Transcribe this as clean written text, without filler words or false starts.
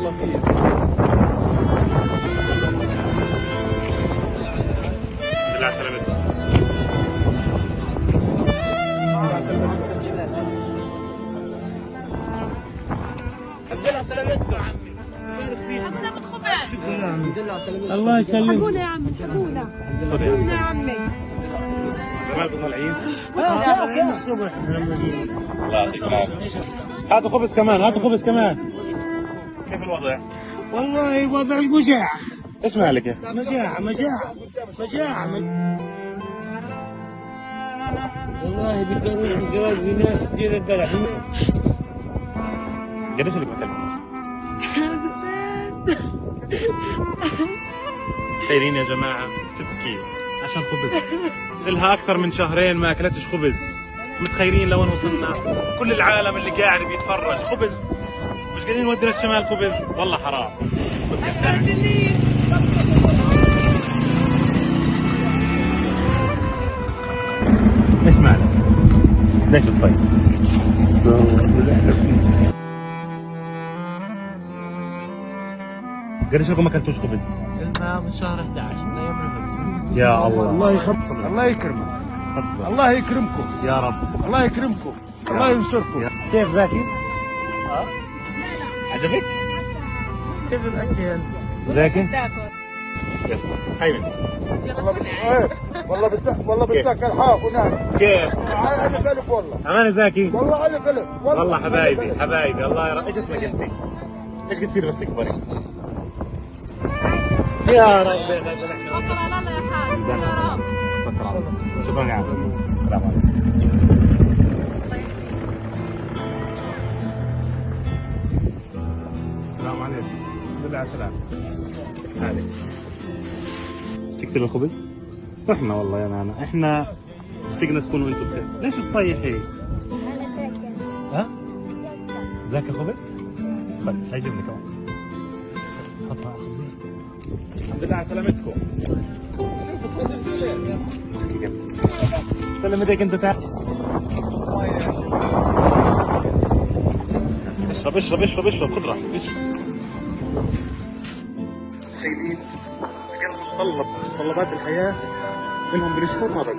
الله فيك. بالله على سلامتك. الحمد لله على سلامتكم يا عمي. الله يسلمك. حبونا يا عمي، حبونا حبونا يا عمي. زمانكم طالعين؟ طالعين الصبح لما جينا. الله يعطيكم العافية. هاتوا خبز كمان، هاتوا خبز كمان. كيف الوضع؟ والله وضع مجاعة. ايش مالك يا اخي؟ مجاعة. والله بيقدروا الجواز في ناس كثير البلح. قديش لك مكلمة؟ خيرين يا جماعة، تبكي عشان خبز. إلها أكثر من شهرين ما أكلتش خبز. متخيلين لوين وصلنا؟ كل العالم اللي قاعد بيتفرج خبز. مش قادرين نودي للشمال خبز، والله حرام. ايش مالك؟ ليش بتصيح؟ قديش لكم ما اكلتوش خبز؟ قلنا من شهر 11 من ايام الفجر. يا الله. الله يخبرك، الله يكرمك، الله يكرمكم يا رب. الله يكرمكم، الله ينصركم. كيف زاكي؟ عجبك؟ كيف الاكل؟ زاكي؟ هاي مني. والله بتاكل حاف ونعم. كيف؟ على قلب والله. أمانة زاكي؟ والله على قلب. والله حبايبي الله يرحمك. ايش اسمك انت؟ ايش بتصير بس تكبري؟ يا رب يا غزل احنا شكرا الله يا حاج يا رب. شكرا يا عم. السلام عليكم. السلام عليكم. بالله على السلامة. عليك. اشتقت للخبز؟ احنا والله يا نانا احنا اشتقنا تكونوا انتم بخير. ليش تصيحي؟ ها؟ ذاك خبز؟ خلص هيجيبني كمان. حطها على الخبزين. الحمد لله على سلامتكم. امسكي جنبي. سلم ايديك انت تعال. اشرب خضرة اشرب. متخيلين؟ متطلبات الحياة منهم بالشهور ما بقى.